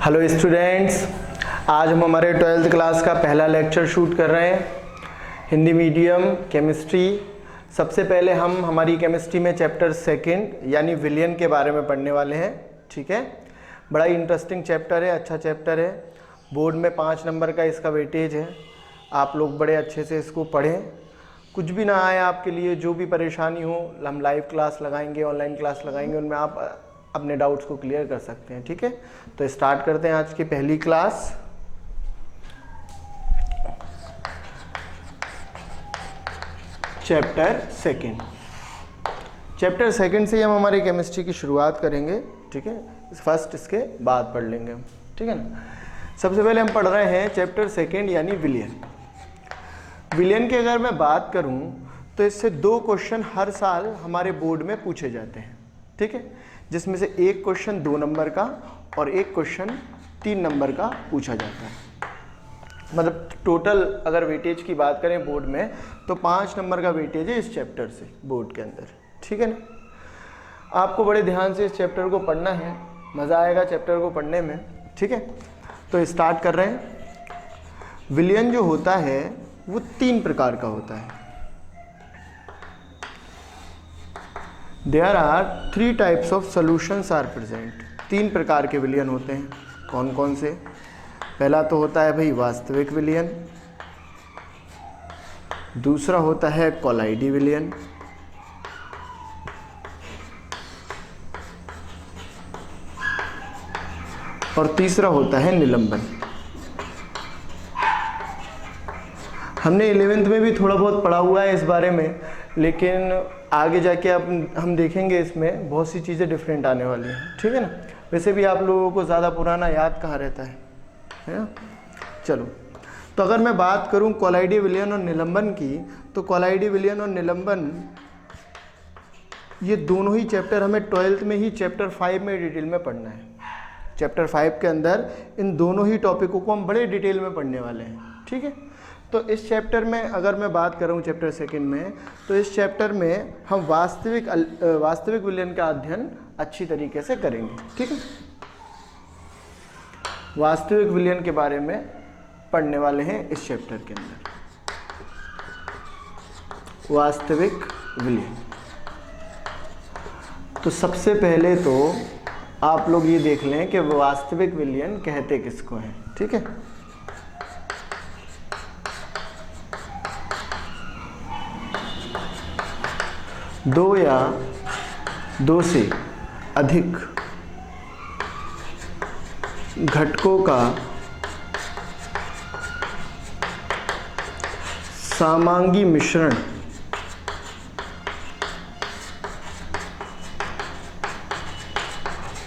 Hello students, आज हम हमारे 12th क्लास का पहला लेक्चर शूट कर रहे हैं, हिंदी मीडियम केमिस्ट्री। सबसे पहले हम हमारी केमिस्ट्री में चैप्टर सेकंड यानी विलियन के बारे में पढ़ने वाले हैं। ठीक है, बड़ा ही इंटरेस्टिंग चैप्टर है, अच्छा चैप्टर है। बोर्ड में 5 नंबर का इसका वेटेज है। आप लोग बड़े अच्छे से इसको पढ़ें। कुछ भी ना आए आपके लिए, जो भी परेशानी हो, हम लाइव क्लास लगाएंगे, ऑनलाइन क्लास लगाएंगे, उनमें आप अपने डाउट्स को क्लियर कर सकते हैं। ठीक है, तो स्टार्ट करते हैं आज की पहली क्लास। चैप्टर सेकंड से हम हमारी केमिस्ट्री की शुरुआत करेंगे। ठीक है, फर्स्ट इसके बाद पढ़ लेंगे हम। ठीक है ना। सबसे पहले हम पढ़ रहे हैं चैप्टर सेकंड यानी विलियन। विलियन की अगर मैं बात करूं तो इससे 2 क्वेश्चन हर साल हमारे बोर्ड में पूछे जाते हैं। ठीक है, जिसमें से एक क्वेश्चन 2 नंबर का और एक क्वेश्चन 3 नंबर का पूछा जाता है। मतलब टोटल अगर वेटेज की बात करें बोर्ड में तो 5 नंबर का वेटेज है इस चैप्टर से बोर्ड के अंदर। ठीक है ना। आपको बड़े ध्यान से इस चैप्टर को पढ़ना है, मज़ा आएगा चैप्टर को पढ़ने में। ठीक है, तो स्टार्ट कर रहे हैं। विलियन जो होता है वो 3 प्रकार का होता है। There are 3 types of solutions are present। 3 प्रकार के विलियन होते हैं। कौन कौन से? पहला तो होता है भाई वास्तविक विलियन, दूसरा होता है कोलाइडी विलियन, और तीसरा होता है निलंबन। हमने 11th में भी थोड़ा बहुत पढ़ा हुआ है इस बारे में, लेकिन आगे जाके अब हम देखेंगे इसमें बहुत सी चीज़ें डिफरेंट आने वाली हैं। ठीक है ना। वैसे भी आप लोगों को ज़्यादा पुराना याद कहाँ रहता है ना। चलो, तो अगर मैं बात करूं कोलाइडी विलियन और निलंबन की, तो कोलाइडी विलियन और निलंबन ये दोनों ही चैप्टर हमें 12th में ही चैप्टर 5 में डिटेल में पढ़ना है। चैप्टर 5 के अंदर इन दोनों ही टॉपिकों को हम बड़े डिटेल में पढ़ने वाले हैं। ठीक है, तो इस चैप्टर में अगर मैं बात करूं चैप्टर सेकंड में, तो इस चैप्टर में हम वास्तविक विलियन का अध्ययन अच्छी तरीके से करेंगे। ठीक है, वास्तविक विलियन के बारे में पढ़ने वाले हैं इस चैप्टर के अंदर। वास्तविक विलियन, तो सबसे पहले तो आप लोग ये देख लें कि वास्तविक विलियन कहते किसको हैं। ठीक है, दो या दो से अधिक घटकों का समांगी मिश्रण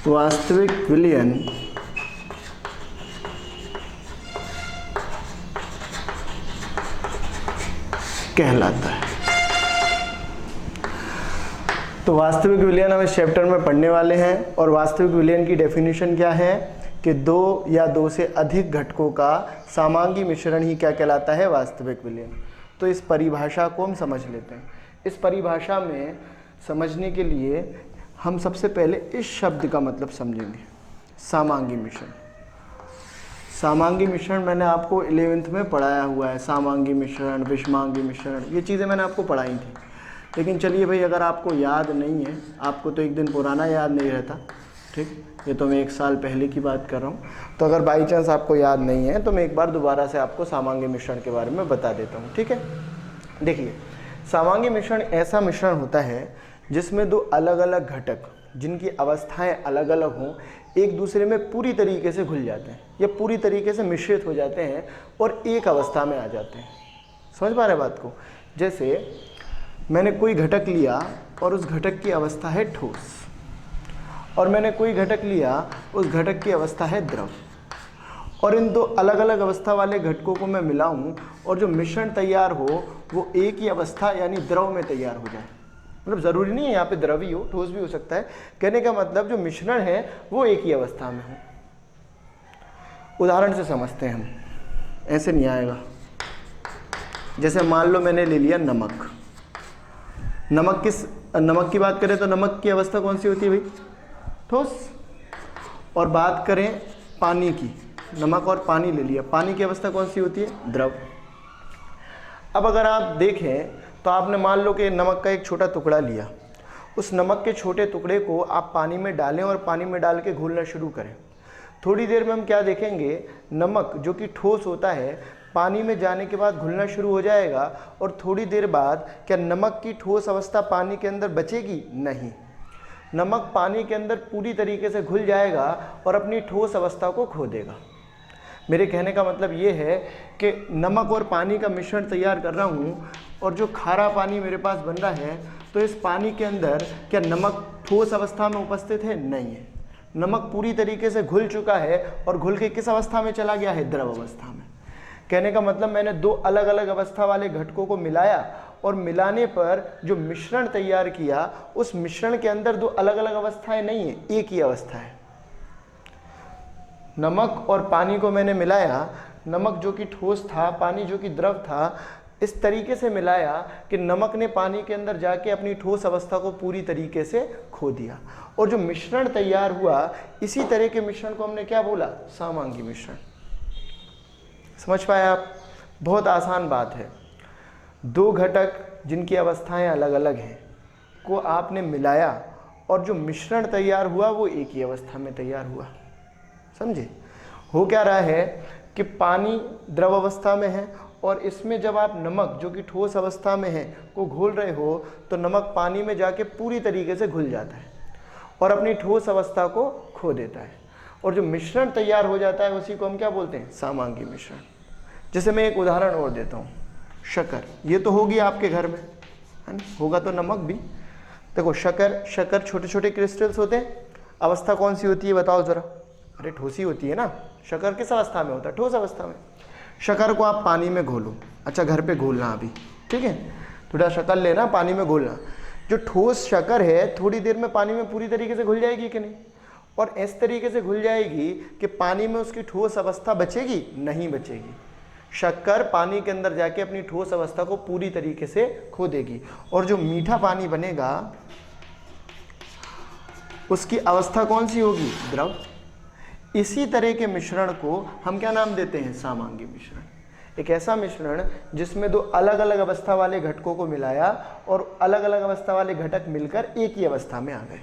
वास्तविक विलियन कहलाता है। तो वास्तविक विलियन हम इस चैप्टर में पढ़ने वाले हैं, और वास्तविक विलियन की डेफिनेशन क्या है कि 2 या 2 से अधिक घटकों का समांगी मिश्रण ही क्या कहलाता है? वास्तविक विलियन। तो इस परिभाषा को हम समझ लेते हैं। इस परिभाषा में समझने के लिए हम सबसे पहले इस शब्द का मतलब समझेंगे, समांगी मिश्रण। समांगी मिश्रण मैंने आपको 11th में पढ़ाया हुआ है। समांगी मिश्रण, विषमांगी मिश्रण, ये चीज़ें मैंने आपको पढ़ाई थी। लेकिन चलिए भाई, अगर आपको याद नहीं है, आपको तो एक दिन पुराना याद नहीं रहता। ठीक, ये तो मैं 1 साल पहले की बात कर रहा हूँ। तो अगर बाई चांस आपको याद नहीं है तो मैं एक बार दोबारा से आपको समांगी मिश्रण के बारे में बता देता हूँ। ठीक है, देखिए, समांगी मिश्रण ऐसा मिश्रण होता है जिसमें 2 अलग अलग घटक जिनकी अवस्थाएं अलग अलग हों एक दूसरे में पूरी तरीके से घुल जाते हैं या पूरी तरीके से मिश्रित हो जाते हैं और एक अवस्था में आ जाते हैं। समझ पा रहे बात को? जैसे मैंने कोई घटक लिया और उस घटक की अवस्था है ठोस, और मैंने कोई घटक लिया, उस घटक की अवस्था है द्रव, और इन 2 अलग अलग अवस्था वाले घटकों को मैं मिलाऊं और जो मिश्रण तैयार हो वो एक ही अवस्था यानी द्रव में तैयार हो जाए। मतलब ज़रूरी नहीं है यहाँ पे द्रव ही हो, ठोस भी हो सकता है। कहने का मतलब जो मिश्रण है वो एक ही अवस्था में हो। उदाहरण से समझते हैं हम, ऐसे नहीं आएगा। जैसे मान लो मैंने ले लिया नमक। नमक की बात करें तो नमक की अवस्था कौन सी होती है भाई? ठोस। और बात करें पानी की, नमक और पानी ले लिया, पानी की अवस्था कौन सी होती है? द्रव। अब अगर आप देखें तो आपने मान लो कि नमक का एक छोटा टुकड़ा लिया, उस नमक के छोटे टुकड़े को आप पानी में डालें और पानी में डाल के घोलना शुरू करें। थोड़ी देर में हम क्या देखेंगे, नमक जो कि ठोस होता है पानी में जाने के बाद घुलना शुरू हो जाएगा, और थोड़ी देर बाद क्या नमक की ठोस अवस्था पानी के अंदर बचेगी? नहीं, नमक पानी के अंदर पूरी तरीके से घुल जाएगा और अपनी ठोस अवस्था को खो देगा। मेरे कहने का मतलब ये है कि नमक और पानी का मिश्रण तैयार कर रहा हूँ और जो खारा पानी मेरे पास बन रहा है, तो इस पानी के अंदर क्या नमक ठोस अवस्था में उपस्थित है? नहीं है, नमक पूरी तरीके से घुल चुका है और घुल के किस अवस्था में चला गया है? द्रव अवस्था में। कहने का मतलब मैंने दो अलग अलग अवस्था वाले घटकों को मिलाया और मिलाने पर जो मिश्रण तैयार किया, उस मिश्रण के अंदर दो अलग अलग अवस्थाएं नहीं है, एक ही अवस्था है। नमक और पानी को मैंने मिलाया, नमक जो कि ठोस था, पानी जो कि द्रव था, इस तरीके से मिलाया कि नमक ने पानी के अंदर जाके अपनी ठोस अवस्था को पूरी तरीके से खो दिया, और जो मिश्रण तैयार हुआ, इसी तरह के मिश्रण को हमने क्या बोला? सामांगी मिश्रण। समझ पाए आप? बहुत आसान बात है। दो घटक जिनकी अवस्थाएं अलग अलग हैं को आपने मिलाया और जो मिश्रण तैयार हुआ वो एक ही अवस्था में तैयार हुआ। समझे? हो क्या रहा है कि पानी द्रव अवस्था में है और इसमें जब आप नमक जो कि ठोस अवस्था में है को घोल रहे हो, तो नमक पानी में जाके पूरी तरीके से घुल जाता है और अपनी ठोस अवस्था को खो देता है, और जो मिश्रण तैयार हो जाता है उसी को हम क्या बोलते हैं? सामांगी मिश्रण। जैसे मैं एक उदाहरण और देता हूँ, शक्कर, ये तो होगी आपके घर में, है ना? होगा तो नमक भी। देखो शक्कर छोटे छोटे क्रिस्टल्स होते हैं, अवस्था कौन सी होती है बताओ जरा? अरे ठोसी होती है ना। शक्कर किस अवस्था में होता है? ठोस अवस्था में। शक्कर को आप पानी में घोलो, अच्छा घर पे घोलना अभी, ठीक है, थोड़ा शक्कर लेना, पानी में घोलना। जो ठोस शक्कर है थोड़ी देर में पानी में पूरी तरीके से घुल जाएगी कि नहीं? और इस तरीके से घुल जाएगी कि पानी में उसकी ठोस अवस्था बचेगी? नहीं बचेगी। शक्कर पानी के अंदर जाके अपनी ठोस अवस्था को पूरी तरीके से खो देगी, और जो मीठा पानी बनेगा उसकी अवस्था कौन सी होगी? द्रव। इसी तरह के मिश्रण को हम क्या नाम देते हैं? सामांगी मिश्रण। एक ऐसा मिश्रण जिसमें दो अलग अलग अवस्था वाले घटकों को मिलाया और अलग अलग अवस्था वाले घटक मिलकर एक ही अवस्था में आ गए,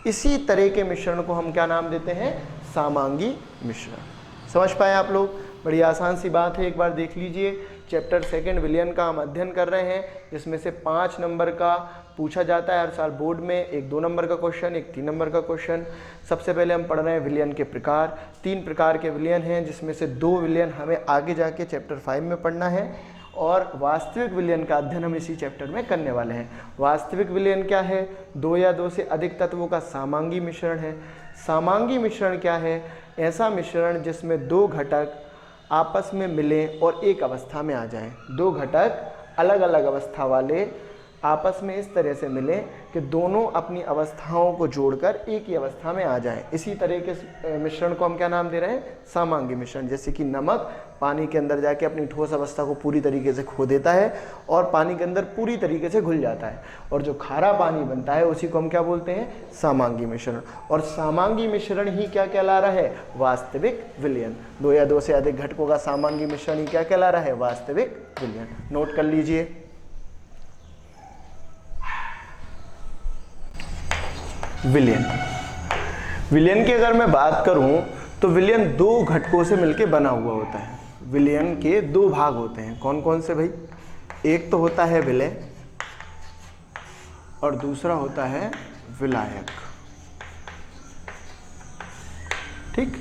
इसी तरह के मिश्रण को हम क्या नाम देते हैं? सामांगी मिश्रण। समझ पाए आप लोग? बड़ी आसान सी बात है, एक बार देख लीजिए। चैप्टर 2 विलयन का हम अध्ययन कर रहे हैं, जिसमें से 5 नंबर का पूछा जाता है हर साल बोर्ड में, एक 2 नंबर का क्वेश्चन, एक 3 नंबर का क्वेश्चन। सबसे पहले हम पढ़ रहे हैं विलयन के प्रकार। 3 प्रकार के विलयन हैं, जिसमें से 2 विलयन हमें आगे जाके चैप्टर 5 में पढ़ना है, और वास्तविक विलयन का अध्ययन हम इसी चैप्टर में करने वाले हैं। वास्तविक विलयन क्या है? 2 या 2 से अधिक तत्वों का सामांगी मिश्रण है। सामांगी मिश्रण क्या है? ऐसा मिश्रण जिसमें 2 घटक आपस में मिलें और एक अवस्था में आ जाएं। 2 घटक अलग अलग अवस्था वाले आपस में इस तरह से मिलें कि दोनों अपनी अवस्थाओं को जोड़कर एक ही अवस्था में आ जाएं। इसी तरह के मिश्रण को हम क्या नाम दे रहे हैं? सामांगी मिश्रण। जैसे कि नमक पानी के अंदर जाके अपनी ठोस अवस्था को पूरी तरीके से खो देता है और पानी के अंदर पूरी तरीके से घुल जाता है, और जो खारा पानी बनता है उसी को हम क्या बोलते हैं? सामांगी मिश्रण। और सामांगी मिश्रण ही क्या कहला रहा है? वास्तविक विलयन। 2 या 2 से अधिक घटकों का सामांगी मिश्रण ही क्या कहला रहा है? वास्तविक विलयन। नोट कर लीजिए। विलयन, विलयन की अगर मैं बात करूं तो विलयन 2 घटकों से मिलकर बना हुआ होता है। विलयन के 2 भाग होते हैं। कौन कौन से भाई? एक तो होता है विलय और दूसरा होता है विलायक। ठीक,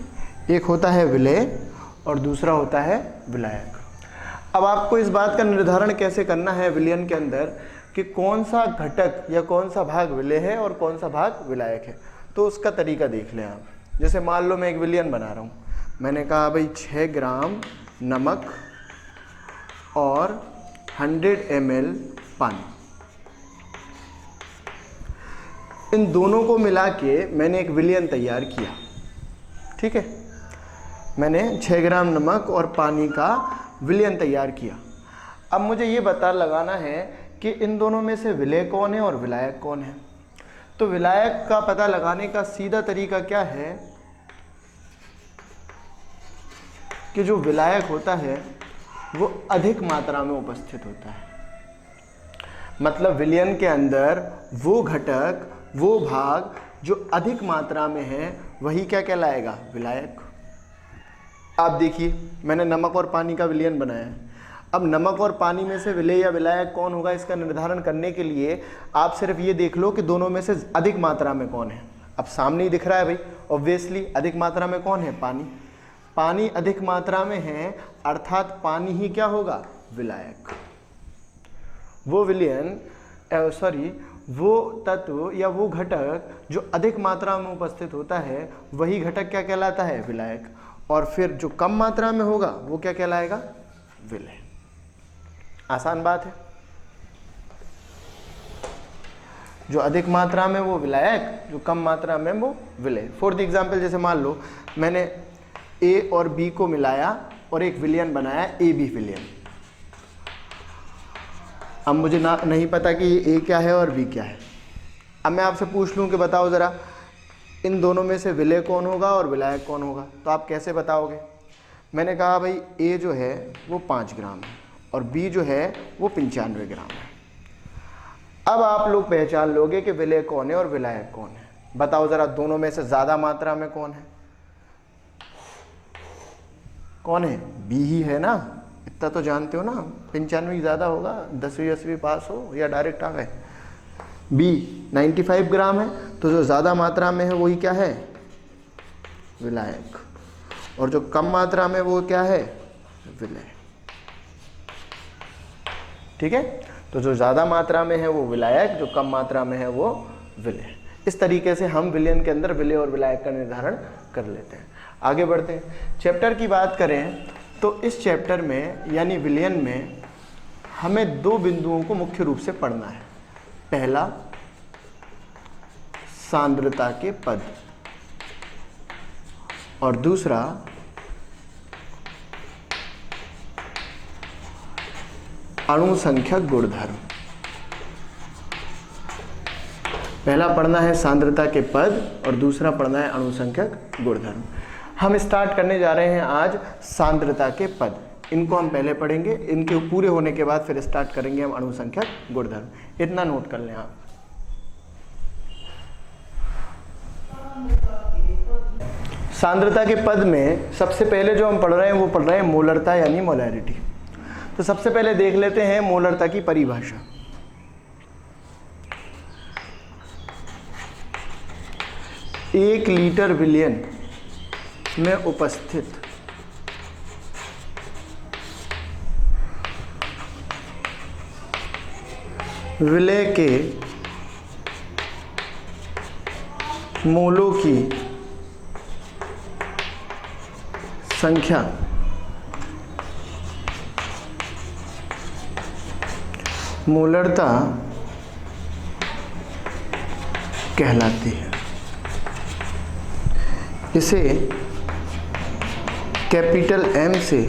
एक होता है विलय और दूसरा होता है विलायक। अब आपको इस बात का निर्धारण कैसे करना है विलयन के अंदर कि कौन सा घटक या कौन सा भाग विलय है और कौन सा भाग विलायक है, तो उसका तरीका देख लें आप। जैसे मान लो मैं एक विलयन बना रहा हूँ, मैंने कहा भाई 6 ग्राम नमक और 100 ml पानी, इन दोनों को मिला के मैंने एक विलयन तैयार किया। ठीक है, मैंने 6 ग्राम नमक और पानी का विलयन तैयार किया। अब मुझे ये पता लगाना है कि इन दोनों में से विलय कौन है और विलायक कौन है। तो विलायक का पता लगाने का सीधा तरीका क्या है? कि जो विलायक होता है वो अधिक मात्रा में उपस्थित होता है। मतलब विलयन के अंदर वो घटक, वो भाग जो अधिक मात्रा में है वही क्या कहलाएगा? विलायक। आप देखिए, मैंने नमक और पानी का विलयन बनाया है। अब नमक और पानी में से विलेय या विलायक कौन होगा, इसका निर्धारण करने के लिए आप सिर्फ ये देख लो कि दोनों में से अधिक मात्रा में कौन है। अब सामने ही दिख रहा है भाई, ऑब्वियसली अधिक मात्रा में कौन है? पानी। पानी अधिक मात्रा में है, अर्थात पानी ही क्या होगा? विलायक। वो विलयन वो तत्व या वो घटक जो अधिक मात्रा में उपस्थित होता है वही घटक क्या कहलाता है? विलायक। और फिर जो कम मात्रा में होगा वो क्या कहलाएगा? विलेय। आसान बात है। जो अधिक मात्रा में वो विलायक, जो कम मात्रा में वो विलेय। फॉर द एग्जाम्पल, जैसे मान लो मैंने ए और बी को मिलाया और एक विलयन बनाया, ए बी विलयन। अब मुझे नहीं पता कि ए क्या है और बी क्या है। अब मैं आपसे पूछ लूं कि बताओ ज़रा इन दोनों में से विलेय कौन होगा और विलायक कौन होगा, तो आप कैसे बताओगे? मैंने कहा भाई ए जो है वो 5 ग्राम है और बी जो है वो 95 ग्राम है। अब आप लोग पहचान लोगे कि विलेय कौन है और विलायक कौन है। बताओ ज़रा दोनों में से ज़्यादा मात्रा में कौन है? कौन है? बी ही है ना। इतना तो जानते हो ना, 95 ज़्यादा होगा, 10वीं 10वीं पास हो या डायरेक्ट आ गए। बी 95 ग्राम है, तो जो ज़्यादा मात्रा में है वही क्या है? विलायक। और जो कम मात्रा में वो क्या है? विलेय। ठीक है, तो जो ज़्यादा मात्रा में है वो विलायक, जो कम मात्रा में है वो विलेय। इस तरीके से हम विलयन के अंदर विलेय और विलायक का निर्धारण कर लेते हैं। आगे बढ़ते हैं। चैप्टर की बात करें तो इस चैप्टर में यानी विलयन में हमें 2 बिंदुओं को मुख्य रूप से पढ़ना है। पहला, सांद्रता के पद, और दूसरा अणुसंख्यक गुणधर्म। पहला पढ़ना है सांद्रता के पद और दूसरा पढ़ना है अणुसंख्यक गुणधर्म। हम स्टार्ट करने जा रहे हैं आज सांद्रता के पद। इनको हम पहले पढ़ेंगे, इनके पूरे होने के बाद फिर स्टार्ट करेंगे हम अणुसंख्यक गुणधर्म। इतना नोट कर लें आप। सांद्रता के पद में सबसे पहले जो हम पढ़ रहे हैं वो पढ़ रहे हैं मोलरता यानी मोलैरिटी। तो सबसे पहले देख लेते हैं मोलरता की परिभाषा। एक लीटर विलयन में उपस्थित विलेय के मोलों की संख्या मोलरता कहलाती है। इसे कैपिटल M से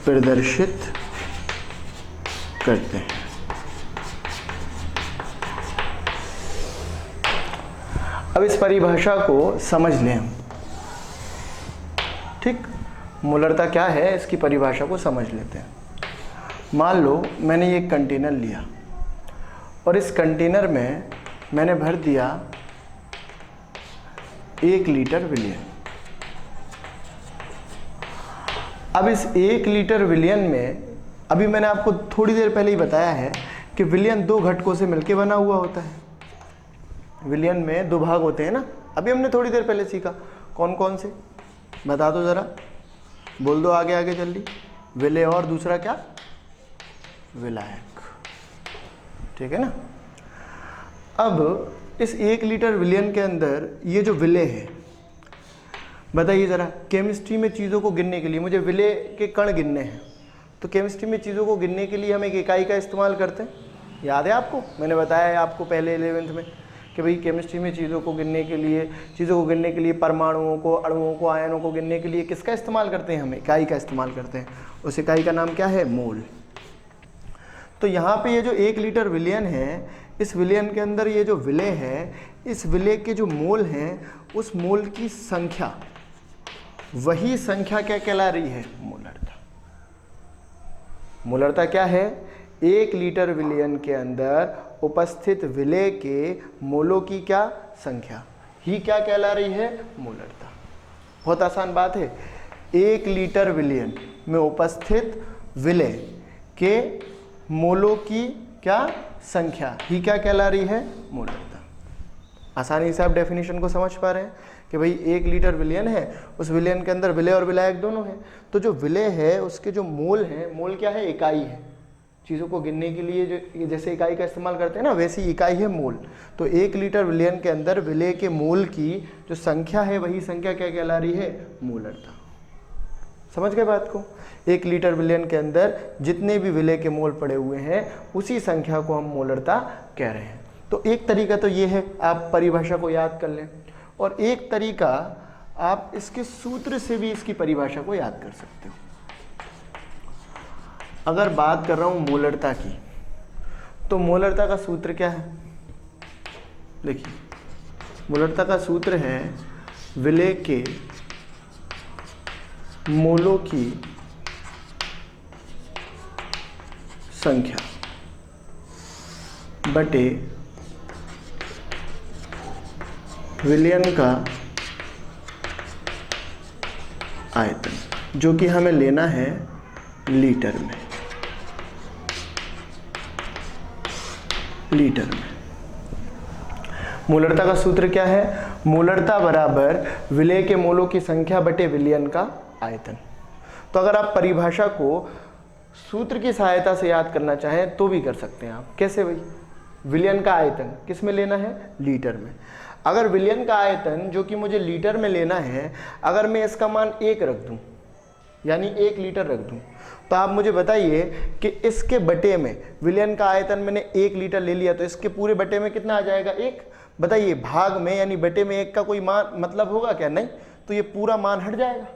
प्रदर्शित करते हैं। अब इस परिभाषा को समझ लें हम। ठीक, मोलरता क्या है इसकी परिभाषा को समझ लेते हैं। मान लो मैंने एक कंटेनर लिया और इस कंटेनर में मैंने भर दिया 1 लीटर विलयन। अब इस 1 लीटर विलयन में, अभी मैंने आपको थोड़ी देर पहले ही बताया है कि विलयन 2 घटकों से मिलकर बना हुआ होता है। विलयन में 2 भाग होते हैं ना, अभी हमने थोड़ी देर पहले सीखा। कौन कौन से बता दो ज़रा, बोल दो आगे आगे जल्दी। विलेय और दूसरा क्या? विलायक। ठीक है ना। अब इस 1 लीटर विलयन के अंदर ये जो विलेय है, बताइए ज़रा, केमिस्ट्री में चीज़ों को गिनने के लिए मुझे विलेय के कण गिनने हैं, तो केमिस्ट्री में चीज़ों को गिनने के लिए हम एक इकाई का इस्तेमाल करते हैं। याद है आपको? मैंने बताया है आपको पहले 11th में कि भाई केमिस्ट्री में चीज़ों को गिनने के लिए परमाणुओं को, अणुओं को, आयनों को गिनने के लिए किसका इस्तेमाल करते हैं? हम इकाई का इस्तेमाल करते हैं। उस इकाई का नाम क्या है? मोल। तो यहाँ पे ये जो 1 लीटर विलयन है, इस विलयन के अंदर ये जो विलेय है, इस विलेय के जो मोल हैं, उस मोल की संख्या वही संख्या क्या कहला रही है? मोलरता। मोलरता क्या है? 1 लीटर विलयन के अंदर उपस्थित विलेय के मोलों की क्या संख्या ही क्या कहला रही है? मोलरता। बहुत आसान बात है। 1 लीटर विलयन में उपस्थित विलेय के मोलों की क्या संख्या ही क्या कहला रही है? मोलरता। आसानी से आप डेफिनेशन को समझ पा रहे हैं कि भाई 1 लीटर विलयन है, उस विलयन के अंदर विलेय और विलायक दोनों हैं, तो जो विलेय है उसके जो मोल हैं, मोल क्या है? इकाई है। चीज़ों को गिनने के लिए जो जैसे इकाई का इस्तेमाल करते हैं ना, वैसी इकाई है मोल। तो 1 लीटर विलयन के अंदर विलेय के मोल की जो संख्या है वही संख्या क्या कहला रही है? मोलरता। समझ गए बात को? 1 लीटर विलयन के अंदर जितने भी विलेय के मोल पड़े हुए हैं उसी संख्या को हम मोलरता कह रहे हैं। तो एक तरीका तो ये है, आप परिभाषा को याद कर लें, और एक तरीका आप इसके सूत्र से भी इसकी परिभाषा को याद कर सकते हो। अगर बात कर रहा हूं मोलरता की, तो मोलरता का सूत्र क्या है? देखिए, मोलरता का सूत्र है विलेय के मोलों की संख्या बटे विलयन का आयतन, जो कि हमें लेना है लीटर में। लीटर में मोलरता का सूत्र क्या है? मोलरता बराबर विलेय के मोलों की संख्या बटे विलयन का आयतन। तो अगर आप परिभाषा को सूत्र की सहायता से याद करना चाहें तो भी कर सकते हैं आप। कैसे भाई? विलयन का आयतन किस में लेना है? लीटर में। अगर विलयन का आयतन जो कि मुझे लीटर में लेना है, अगर मैं इसका मान 1 रख दूं, यानी 1 लीटर रख दूं, तो आप मुझे बताइए कि इसके बटे में विलयन का आयतन मैंने 1 लीटर ले लिया, तो इसके पूरे बटे में कितना आ जाएगा? 1। बताइए, भाग में यानी बटे में 1 का कोई मान मतलब होगा क्या? नहीं। तो ये पूरा मान हट जाएगा।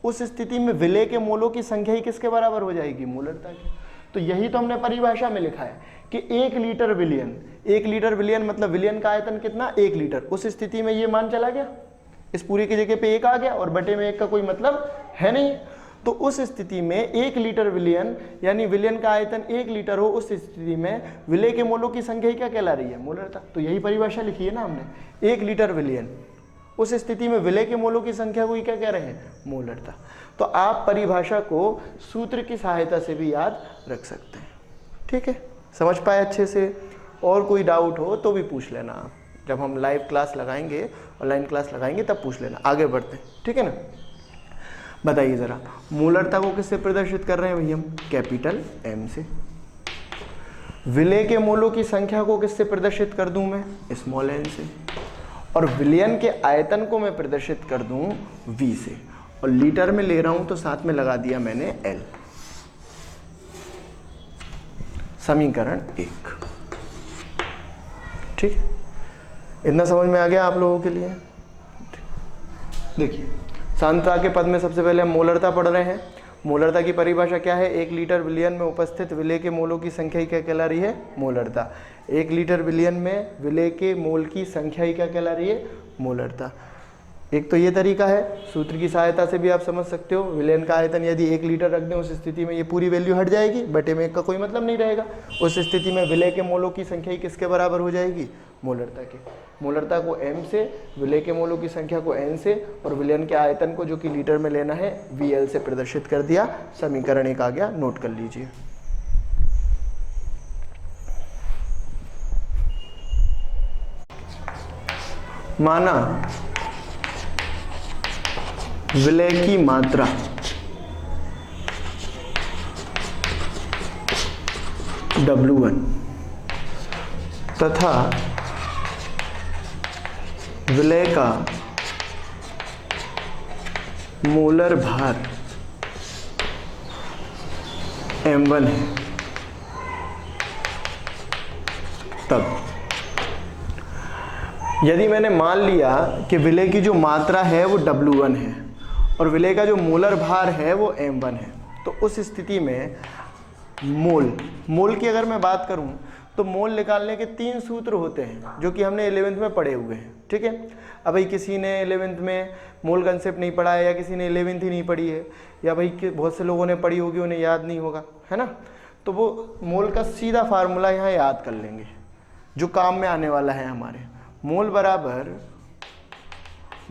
उस स्थिति में विलेय के मोलों की संख्या ही किसके बराबर हो जाएगी? मोलरता की। तो यही तो हमने परिभाषा में लिखा है कि 1 लीटर विलयन, 1 लीटर विलयन मतलब विलयन का आयतन कितना? 1 लीटर। उस स्थिति में ये मान चला गया, इस पूरी की जगह पे 1 आ गया, और बटे में 1 का कोई मतलब है नहीं। तो उस स्थिति में 1 लीटर विलयन यानी विलयन का आयतन 1 लीटर हो, उस स्थिति में विलेय के मोलों की संख्या क्या कहला रही है? मोलरता। तो यही परिभाषा लिखी है ना हमने, 1 लीटर विलयन, उस स्थिति में विलेय के मोलों की संख्या को क्या कह रहे हैं? मोलरता। तो आप परिभाषा को सूत्र की सहायता से भी याद रख सकते हैं। ठीक है, समझ पाए अच्छे से? और कोई डाउट हो तो भी पूछ लेना आप, जब हम लाइव क्लास लगाएंगे, ऑनलाइन क्लास लगाएंगे तब पूछ लेना। आगे बढ़ते हैं, ठीक है ना? बताइए ज़रा, मोलरता को किससे प्रदर्शित कर रहे हैं भैया हम? कैपिटल M से। विलेय के मोलों की संख्या को किससे प्रदर्शित कर दूं मैं? स्मॉल n से। और विलयन के आयतन को मैं प्रदर्शित कर दूं V से। और लीटर में ले रहा हूं तो साथ में लगा दिया मैंने L। समीकरण 1। ठीक, इतना समझ में आ गया आप लोगों के लिए? देखिए, सांद्रता के पद में सबसे पहले हम मोलरता पढ़ रहे हैं। मोलरता की परिभाषा क्या है? 1 लीटर विलयन में उपस्थित विलेय के मोलों की संख्या ही क्या कहला रही है? मोलरता। 1 लीटर विलयन में विलेय के मोल की संख्या ही क्या कहला रही है? मोलरता। एक तो ये तरीका है, सूत्र की सहायता से भी आप समझ सकते हो। विलयन का आयतन यदि 1 लीटर रख दें, उस स्थिति में ये पूरी वैल्यू हट जाएगी, बटे में 1 का कोई मतलब नहीं रहेगा। उस स्थिति में विलेय के मोलों की संख्या ही किसके बराबर हो जाएगी? मोलरता के। मोलरता को M से, विलेय के मोलों की संख्या को N से, और विलयन के आयतन को जो कि लीटर में लेना है VL से प्रदर्शित कर दिया। समीकरण 1 आ गया, नोट कर लीजिए। माना विलेय की मात्रा W1 तथा विलेय का मोलर भार M1 है, तब यदि मैंने मान लिया कि विलेय की जो मात्रा है वो W1 है और विलेय का जो मोलर भार है वो M1 है, तो उस स्थिति में मोल की अगर मैं बात करूं तो मोल निकालने के 3 सूत्र होते हैं जो कि हमने 11th में पढ़े हुए हैं, ठीक है। अब भाई किसी ने 11th में मोल कंसेप्ट नहीं पढ़ा है, या किसी ने 11th ही नहीं पढ़ी है, या भाई बहुत से लोगों ने पढ़ी होगी उन्हें याद नहीं होगा, है ना। तो वो मोल का सीधा फार्मूला यहाँ याद कर लेंगे जो काम में आने वाला है हमारे। मोल बराबर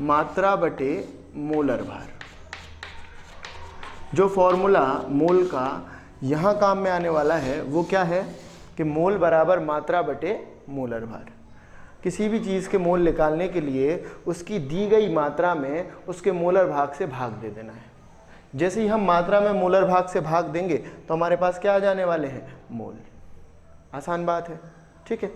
मात्रा बटे मोलर भार। जो फॉर्मूला मोल का यहाँ काम में आने वाला है वो क्या है कि मोल बराबर मात्रा बटे मोलर भार। किसी भी चीज़ के मोल निकालने के लिए उसकी दी गई मात्रा में उसके मोलर भाग से भाग दे देना है। जैसे ही हम मात्रा में मोलर भाग से भाग देंगे तो हमारे पास क्या आ जाने वाले हैं, मोल। आसान बात है, ठीक है।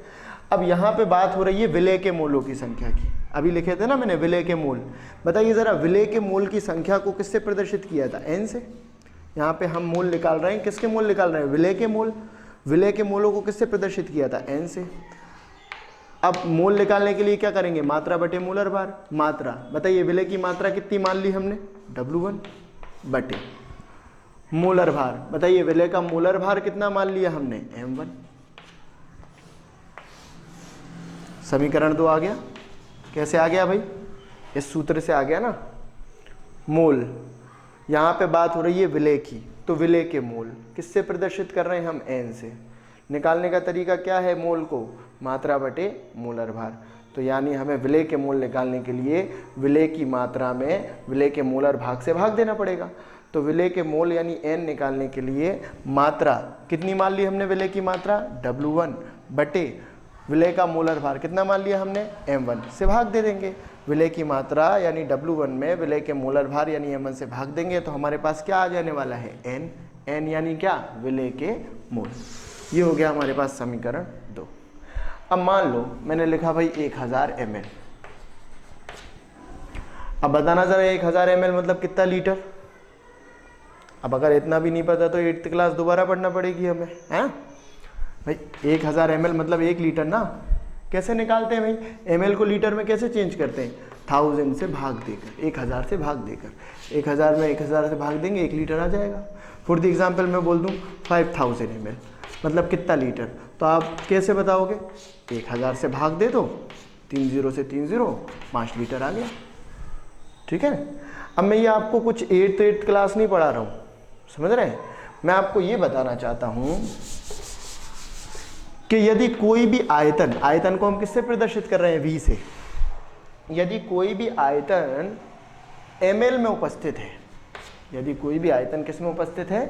अब यहाँ पे बात हो रही है विलय के मोलों की संख्या की। अभी लिखे थे ना मैंने विलय के मोल। बताइए ज़रा, विलय के मोल की संख्या को किससे प्रदर्शित किया था, n से। यहाँ पे हम मोल निकाल रहे हैं, किसके मोल निकाल रहे हैं, विलय के मोल। विलय के मोलों को किससे प्रदर्शित किया था, n से। अब मोल निकालने के लिए क्या करेंगे, मात्रा बटे मोलर भार। मात्रा, बताइए विलय की मात्रा कितनी मान ली हमने, W1 बटे मोलर भार। बताइए विलय का मोलर भार कितना मान लिया हमने, M1। समीकरण 2 आ गया। कैसे आ गया भाई, इस सूत्र से आ गया ना। मोल, यहाँ पे बात हो रही है विलय की, तो विलय के मोल किससे प्रदर्शित कर रहे हैं हम, n से। निकालने का तरीका क्या है मोल को, मात्रा बटे मोलर भार। तो यानी हमें विलय के मोल निकालने के लिए विलय की मात्रा में विलय के मोलर भाग से भाग देना पड़ेगा। तो विलय के मोल यानी n निकालने के लिए मात्रा कितनी मान ली हमने, विलय की मात्रा W1 बटे विलय का मोलर भार कितना मान लिया हमने, M1 से भाग दे देंगे। विलय की मात्रा यानी W1 में विलय के मोलर भार यानी M1 से भाग देंगे तो हमारे पास क्या आ जाने वाला है, n यानी क्या, विलय के मोल। ये हो गया हमारे पास समीकरण 2। अब मान लो मैंने लिखा भाई 1000 ml। अब बताना जरा 1000 ml मतलब कितना लीटर। अब अगर इतना भी नहीं पता तो 8th क्लास दोबारा पढ़ना पड़ेगी हमें, हैं भाई। 1000 ml मतलब 1 लीटर ना। कैसे निकालते हैं भाई, ml को लीटर में कैसे चेंज करते हैं, 1000 से भाग देकर, 1000 से भाग देकर। 1000 में 1000 से भाग देंगे, 1 लीटर आ जाएगा। फॉर द एग्जाम्पल मैं बोल दूँ 5000 ml मतलब कितना लीटर। तो आप कैसे बताओगे, 1000 से भाग दे दो, 3 0 से 3 0, 5 लीटर आ गया, ठीक है। अब मैं ये आपको कुछ 8th क्लास नहीं पढ़ा रहा हूँ, समझ रहे हैं। मैं आपको ये बताना चाहता हूँ कि यदि कोई भी आयतन, आयतन को हम किससे प्रदर्शित कर रहे हैं, V से। यदि कोई भी आयतन ml में उपस्थित है, यदि कोई भी आयतन किस में उपस्थित है,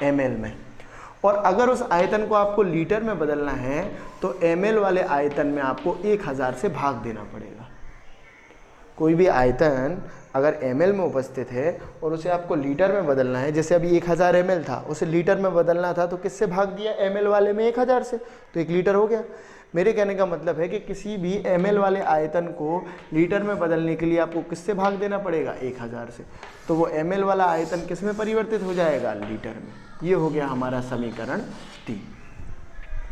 ml में, और अगर उस आयतन को आपको लीटर में बदलना है तो ml वाले आयतन में आपको 1000 से भाग देना पड़ेगा। कोई भी आयतन अगर ml में उपस्थित है और उसे आपको लीटर में बदलना है, जैसे अभी 1000 ml था, उसे लीटर में बदलना था तो किससे भाग दिया, ml वाले में 1000 से, तो 1 लीटर हो गया। मेरे कहने का मतलब है कि किसी भी ml वाले आयतन को लीटर में बदलने के लिए आपको किससे भाग देना पड़ेगा, 1000 से। तो वो ml वाला आयतन किस में परिवर्तित हो जाएगा, लीटर में। ये हो गया हमारा समीकरण 3,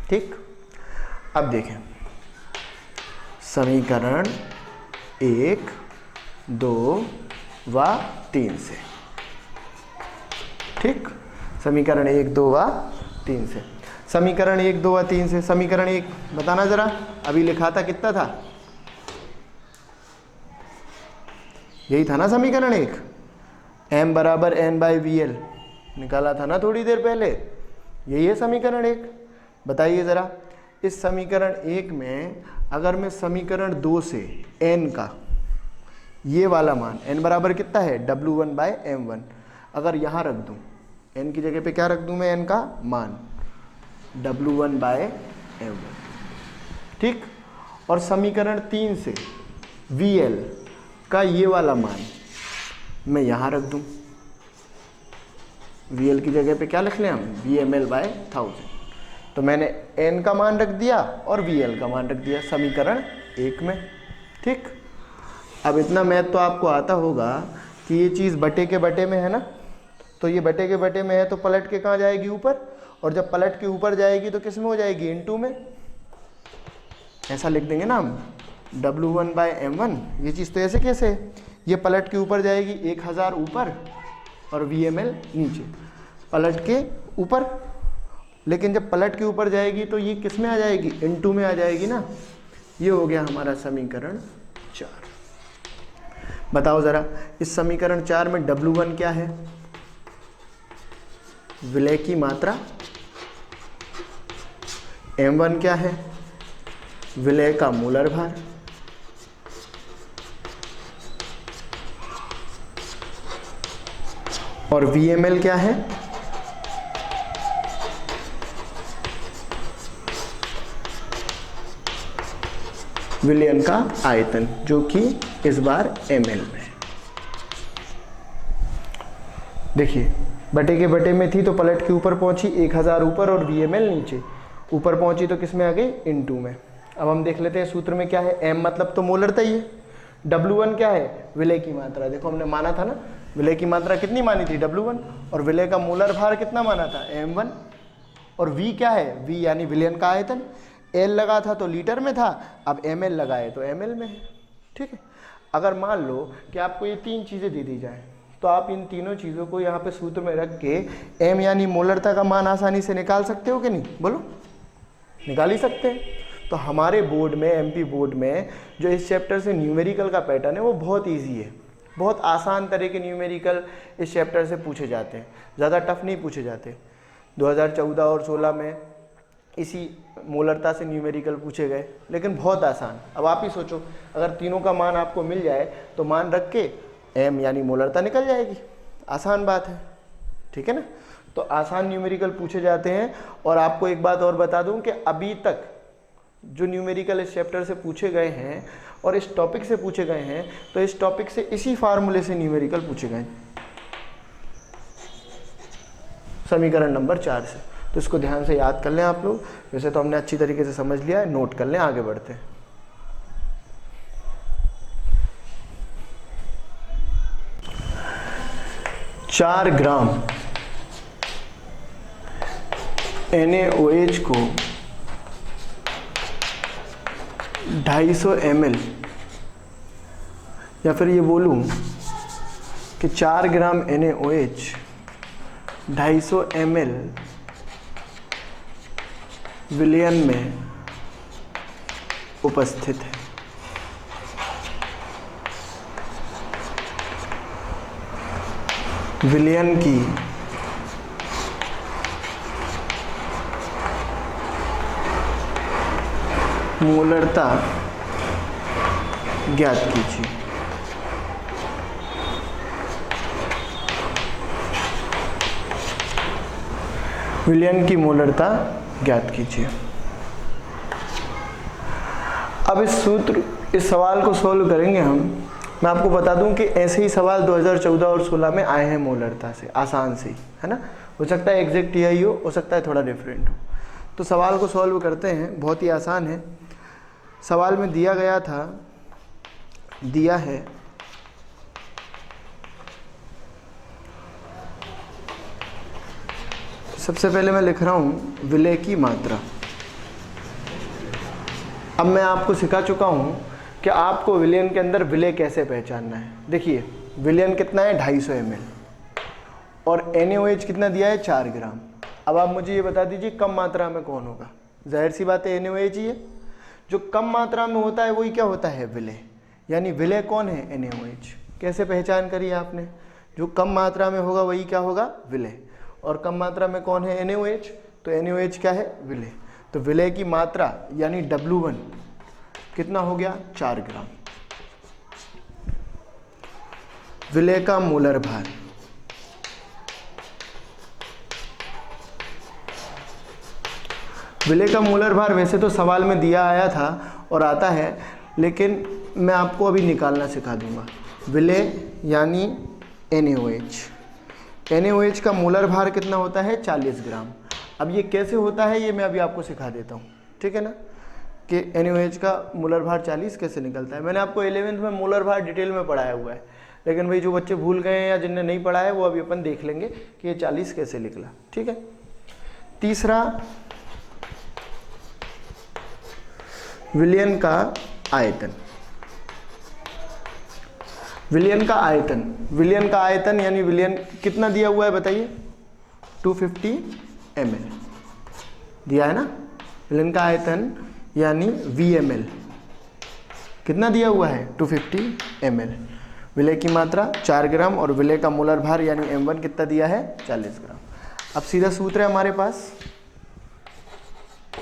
ठीक। अब देखें समीकरण 1, 2 व 3 से, ठीक। समीकरण 1, 2 व 3 से, समीकरण 1, 2 व 3 से। समीकरण 1 बताना जरा, अभी लिखा था कितना था, यही था ना समीकरण 1, m बराबर n/VL निकाला था ना थोड़ी देर पहले, यही है समीकरण 1। बताइए ज़रा, इस समीकरण 1 में अगर मैं समीकरण 2 से n का ये वाला मान, n बराबर कितना है, W1/M1, अगर यहाँ रख दूँ, n की जगह पे क्या रख दूँ मैं, n का मान W1/M1, ठीक। और समीकरण 3 से VL का ये वाला मान मैं यहाँ रख दूँ, VL की जगह पे क्या लिख लें हम, VML/1000। तो मैंने n का मान रख दिया और VL का मान रख दिया समीकरण 1 में, ठीक। अब इतना मैथ तो आपको आता होगा कि ये चीज़ बटे के बटे में है ना, तो ये बटे के बटे में है तो पलट के कहाँ जाएगी, ऊपर, और जब पलट के ऊपर जाएगी तो किस में हो जाएगी, इनटू में। ऐसा लिख देंगे ना हम, W1/M1। ये चीज़ तो ऐसे कैसे है, ये पलट के ऊपर जाएगी, 1000 ऊपर और VML नीचे, पलट के ऊपर लेकिन जब पलट के ऊपर जाएगी तो ये किस में आ जाएगी, इनटू में आ जाएगी ना। ये हो गया हमारा समीकरण 4। बताओ ज़रा इस समीकरण 4 में W1 क्या है, विलय की मात्रा, M1 क्या है, विलय का मोलर भार, और VML क्या है, विलयन का आयतन, जो कि इस बार ml में है। देखिए बटे के बटे में थी तो पलट के ऊपर पहुंची, 1000 ऊपर और VML नीचे, ऊपर पहुंची तो किस में आ गई, इनटू में। अब हम देख लेते हैं सूत्र में क्या है, m मतलब तो मोलरता ही है, W1 क्या है, विलय की मात्रा। देखो हमने माना था ना, विलय की मात्रा कितनी मानी थी, W1, और विलय का मोलर भार कितना माना था, M1, और V क्या है, V यानी विलयन का आयतन। L लगा था तो लीटर में था, अब ml लगाए तो ml में है। ठीक है, अगर मान लो कि आपको ये 3 चीज़ें दे दी जाए तो आप इन तीनों चीज़ों को यहाँ पे सूत्र में रख के m यानी मोलरता का मान आसानी से निकाल सकते हो कि नहीं, बोलो, निकाल ही सकते हैं। तो हमारे बोर्ड में, MP बोर्ड में जो इस चैप्टर से न्यूमेरिकल का पैटर्न है वो बहुत ईजी है, बहुत आसान तरह के न्यूमेरिकल इस चैप्टर से पूछे जाते हैं, ज़्यादा टफ नहीं पूछे जाते। 2014 और 16 में इसी मोलरता से न्यूमेरिकल पूछे गए, लेकिन बहुत आसान। अब आप ही सोचो, अगर तीनों का मान आपको मिल जाए तो मान रख के m यानी मोलरता निकल जाएगी, आसान बात है। ठीक है ना, तो आसान न्यूमेरिकल पूछे जाते हैं। और आपको एक बात और बता दूं कि अभी तक जो न्यूमेरिकल इस चैप्टर से पूछे गए हैं और इस टॉपिक से पूछे गए हैं, तो इस टॉपिक से इसी फार्मूले से न्यूमेरिकल पूछे गए, समीकरण नंबर 4 से। तो इसको ध्यान से याद कर लें आप लोग। वैसे तो हमने अच्छी तरीके से समझ लिया है, नोट कर लें, आगे बढ़ते हैं। चार ग्राम NaOH को 250 ml, या फिर ये बोलूं कि 4 ग्राम NaOH 250 ml विलयन में उपस्थित है। विलयन की मोलरता ज्ञात कीजिए। विलयन की मोलरता ज्ञात कीजिए। अब इस सवाल को सॉल्व करेंगे हम। मैं आपको बता दूं कि ऐसे ही सवाल 2014 और 16 में आए हैं मोलरता से, आसान से ही, है ना। हो सकता है एग्जैक्ट यही हो सकता है थोड़ा डिफरेंट हो। तो सवाल को सॉल्व करते हैं, बहुत ही आसान है। सवाल में दिया गया था, दिया है सबसे पहले मैं लिख रहा हूं विलय की मात्रा। अब मैं आपको सिखा चुका हूं कि आपको विलयन के अंदर विलय कैसे पहचानना है। देखिए विलयन कितना है 250 ml और NaOH कितना दिया है 4 ग्राम। अब आप मुझे ये बता दीजिए कम मात्रा में कौन होगा। जाहिर सी बात है NaOH ही है। जो कम मात्रा में होता है वही क्या होता है, विलय। यानी विलय कौन है, NaOH। कैसे पहचान करी आपने, जो कम मात्रा में होगा वही क्या होगा, विलय। और कम मात्रा में कौन है, NaOH। तो NaOH क्या है, विलय। तो विलय की मात्रा यानी W1 कितना हो गया, 4 ग्राम। विलय का मोलर भार, विलय का मोलर भार वैसे तो सवाल में दिया आया था और आता है, लेकिन मैं आपको अभी निकालना सिखा दूंगा। विलय यानी NaOH। NaOH का मोलर भार कितना होता है, 40 ग्राम। अब ये कैसे होता है ये मैं अभी आपको सिखा देता हूँ, ठीक है ना, कि NaOH का मोलर भार 40 कैसे निकलता है। मैंने आपको 11वीं में मोलर भार डिटेल में पढ़ाया हुआ है, लेकिन भाई जो बच्चे भूल गए हैं या जिनने नहीं पढ़ा है वो अभी अपन देख लेंगे कि ये 40 कैसे निकला, ठीक है। तीसरा, विलयन का आयतन। विलयन का आयतन, विलयन का आयतन यानी विलयन कितना दिया हुआ है बताइए, 250 ml। दिया है ना, विलेन का आयतन यानी VmL कितना दिया हुआ है 250 ml, विलेय की मात्रा 4 ग्राम और विलेय का मोलर भार यानी m1 कितना दिया है 40 ग्राम। अब सीधा सूत्र है हमारे पास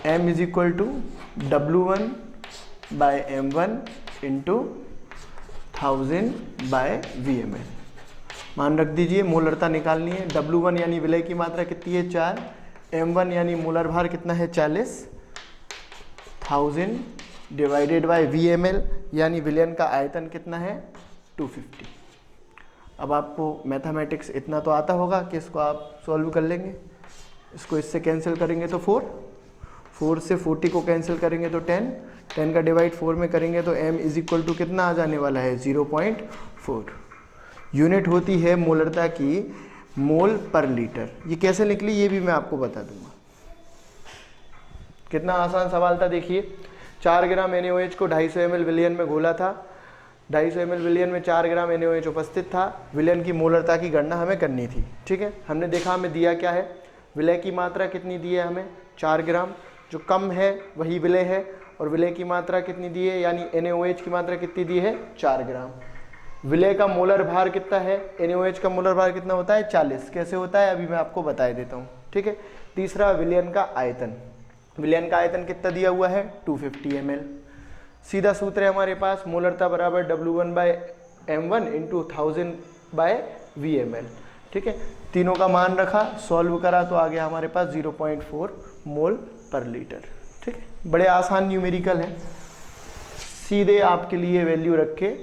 m is equal to W1/m1 into 1000 by VmL। मान रख दीजिए, मोलरता निकालनी है। W1 यानी विलेय की मात्रा कितनी है 4, m1 यानी मोलर भार कितना है 40, 1000 डिवाइडेड बाय VmL यानी विलयन का आयतन कितना है 250। अब आपको मैथमेटिक्स इतना तो आता होगा कि इसको आप सॉल्व कर लेंगे। इसको इससे कैंसिल करेंगे तो 4 से 40 को कैंसिल करेंगे तो 10 का डिवाइड 4 में करेंगे तो m इज इक्वल टू कितना आ जाने वाला है 0.4। यूनिट होती है मोलरता की मोल पर लीटर। ये कैसे निकली ये भी मैं आपको बता दूंगा। कितना आसान सवाल था, देखिए 4 ग्राम NaOH को 250 ml विलयन में घोला था, 250 ml विलयन में 4 ग्राम NaOH उपस्थित था। विलयन की मोलरता की गणना हमें करनी थी, ठीक है। हमने देखा हमें दिया क्या है, विलय की मात्रा कितनी दी है हमें 4 ग्राम, जो कम है वही विलय है, और विलय की मात्रा कितनी दी है यानी NaOH की मात्रा कितनी दी है 4 ग्राम। विलय का मोलर भार कितना है, NaOH का मोलर भार कितना होता है 40। कैसे होता है अभी मैं आपको बता देता हूँ, ठीक है। तीसरा विलयन का आयतन, विलयन का आयतन कितना दिया हुआ है 250 ml। सीधा सूत्र है हमारे पास, मोलरता बराबर W1/m1 इंटू 1000 बाय VmL, ठीक है। तीनों का मान रखा, सॉल्व करा तो आ गया हमारे पास 0.4 मोल पर लीटर, ठीक है। बड़े आसान न्यूमेरिकल है, सीधे आपके लिए वैल्यू रख के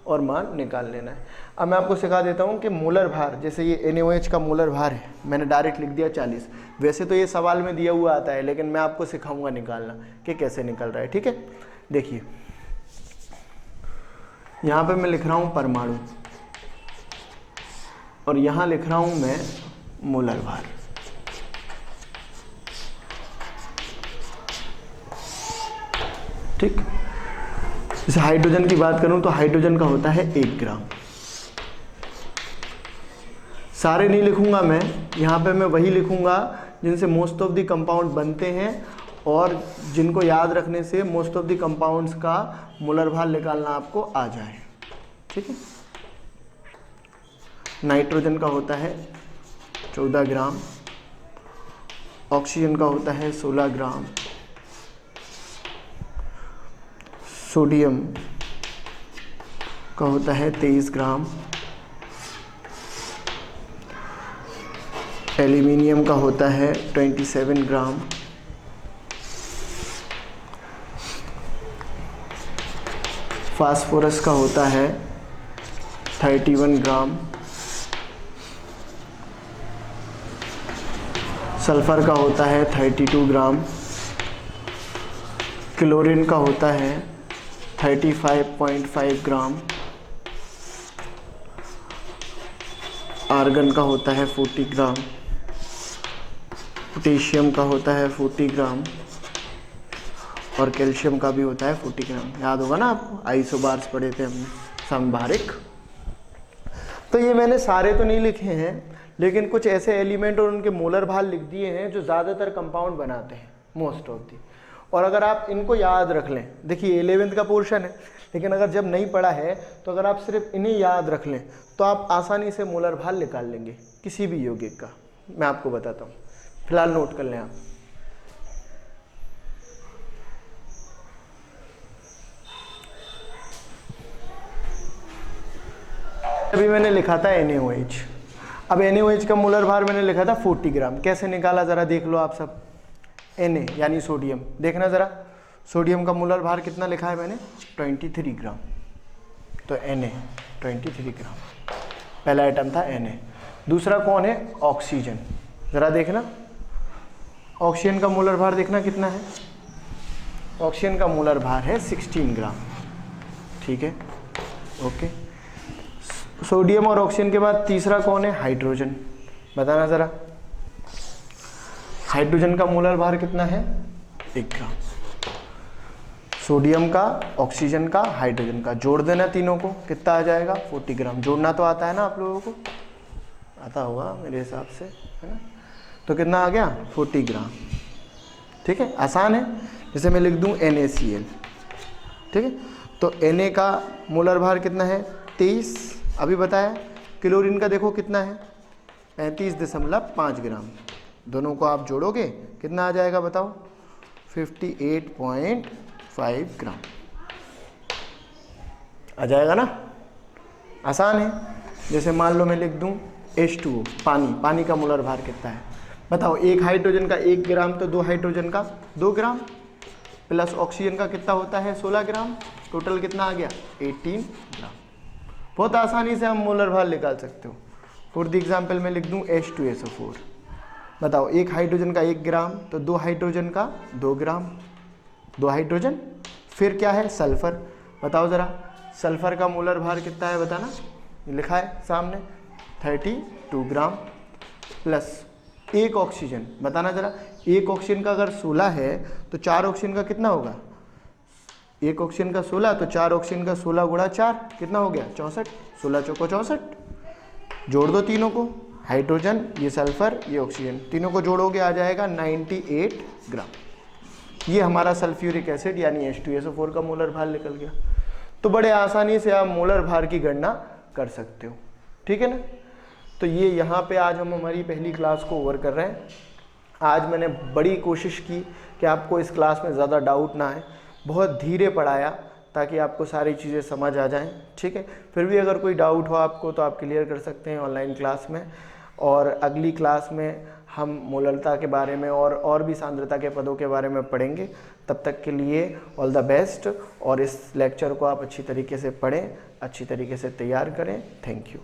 और मान निकाल लेना है। अब मैं आपको सिखा देता हूँ कि मोलर भार, जैसे ये NaOH का मोलर भार है, मैंने डायरेक्ट लिख दिया 40। वैसे तो ये सवाल में दिया हुआ आता है, लेकिन मैं आपको सिखाऊंगा निकालना कि कैसे निकल रहा है, ठीक है। देखिए यहाँ पे मैं लिख रहा हूँ परमाणु और यहाँ लिख रहा हूँ मैं मोलर भार। ठीक, जैसे हाइड्रोजन की बात करूं तो हाइड्रोजन का होता है 1 ग्राम। सारे नहीं लिखूंगा मैं, यहाँ पे मैं वही लिखूंगा जिनसे मोस्ट ऑफ द कंपाउंड बनते हैं और जिनको याद रखने से मोस्ट ऑफ द कंपाउंड्स का मोलर भार निकालना आपको आ जाए, ठीक है। नाइट्रोजन का होता है 14 ग्राम, ऑक्सीजन का होता है 16 ग्राम, सोडियम का होता है 23 ग्राम, एल्यूमिनियम का होता है 27 ग्राम, फास्फोरस का होता है 31 ग्राम, सल्फर का होता है 32 ग्राम, क्लोरीन का होता है 35.5 ग्राम, आर्गन का होता है 40 ग्राम, पोटेशियम का होता है 40 ग्राम और कैल्शियम का भी होता है 40 ग्राम। याद होगा ना आपको, आइसोबार्स पढ़े थे हमने, समभारिक। तो ये मैंने सारे तो नहीं लिखे हैं, लेकिन कुछ ऐसे एलिमेंट और उनके मोलर भार लिख दिए हैं जो ज़्यादातर कंपाउंड बनाते हैं, मोस्ट ऑफ दी। और अगर आप इनको याद रख लें, देखिए 11th का पोर्शन है, लेकिन अगर जब नहीं पढ़ा है तो अगर आप सिर्फ इन्हें याद रख लें तो आप आसानी से मोलर भार निकाल लेंगे किसी भी यौगिक का। मैं आपको बताता हूँ, फिलहाल नोट कर लें आप। अभी मैंने लिखा था NaOH, अब NaOH का मोलर भार मैंने लिखा था 40 ग्राम। कैसे निकाला ज़रा देख लो आप सब। Na यानी सोडियम, देखना ज़रा सोडियम का मोलर भार कितना लिखा है मैंने 23 ग्राम। तो Na 23 ग्राम, पहला आइटम था Na। दूसरा कौन है, ऑक्सीजन। ज़रा देखना ऑक्सीजन का मोलर भार देखना कितना है। ऑक्सीजन का मोलर भार है 16 ग्राम, ठीक है, ओके। सोडियम और ऑक्सीजन के बाद तीसरा कौन है, हाइड्रोजन। बताना ज़रा हाइड्रोजन का मोलर भार कितना है 1 ग्राम। सोडियम का, ऑक्सीजन का, हाइड्रोजन का जोड़ देना तीनों को, कितना आ जाएगा 40 ग्राम। जोड़ना तो आता है ना आप लोगों को, आता होगा मेरे हिसाब से, है ना। तो कितना आ गया 40 ग्राम, ठीक है, आसान है। जैसे मैं लिख दूं NaCl, ठीक है, तो Na का मोलर भार कितना है 23 अभी बताया। क्लोरीन का देखो कितना है 35.5 ग्राम। दोनों को आप जोड़ोगे कितना आ जाएगा बताओ 58.5 ग्राम आ जाएगा ना, आसान है। जैसे मान लो मैं लिख दूं H2O, पानी का मोलर भार कितना है बताओ। एक हाइड्रोजन का 1 ग्राम तो 2 हाइड्रोजन का 2 ग्राम प्लस ऑक्सीजन का कितना होता है 16 ग्राम, टोटल कितना आ गया 18 ग्राम। बहुत आसानी से हम मोलर भार निकाल सकते हो। फॉर द एग्जाम्पल मैं लिख दूं H2SO4, बताओ एक हाइड्रोजन का 1 ग्राम तो 2 हाइड्रोजन का 2 ग्राम, 2 हाइड्रोजन। फिर क्या है सल्फर, बताओ ज़रा सल्फर का मोलर भार कितना है बताना, लिखा है सामने 32 ग्राम प्लस एक ऑक्सीजन, बताना ज़रा एक ऑक्सीजन का अगर 16 है तो 4 ऑक्सीजन का कितना होगा, एक ऑक्सीजन का 16 तो 4 ऑक्सीजन का 16 गुणा 4 कितना हो गया 64, 16 चौको 64। जोड़ दो तीनों को, हाइड्रोजन ये सल्फर ये ऑक्सीजन, तीनों को जोड़ोगे आ जाएगा 98 ग्राम। ये हमारा सल्फ्यूरिक एसिड यानी H2SO4 का मोलर भार निकल गया। तो बड़े आसानी से आप मोलर भार की गणना कर सकते हो, ठीक है ना। तो ये यहाँ पे आज हम हमारी पहली क्लास को ओवर कर रहे हैं। आज मैंने बड़ी कोशिश की कि आपको इस क्लास में ज़्यादा डाउट ना आए, बहुत धीरे पढ़ाया ताकि आपको सारी चीज़ें समझ आ जाएं, ठीक है। फिर भी अगर कोई डाउट हो आपको तो आप क्लियर कर सकते हैं ऑनलाइन क्लास में। और अगली क्लास में हम मोलरता के बारे में और भी सांद्रता के पदों के बारे में पढ़ेंगे। तब तक के लिए ऑल द बेस्ट, और इस लेक्चर को आप अच्छी तरीके से पढ़ें, अच्छी तरीके से तैयार करें। Thank you.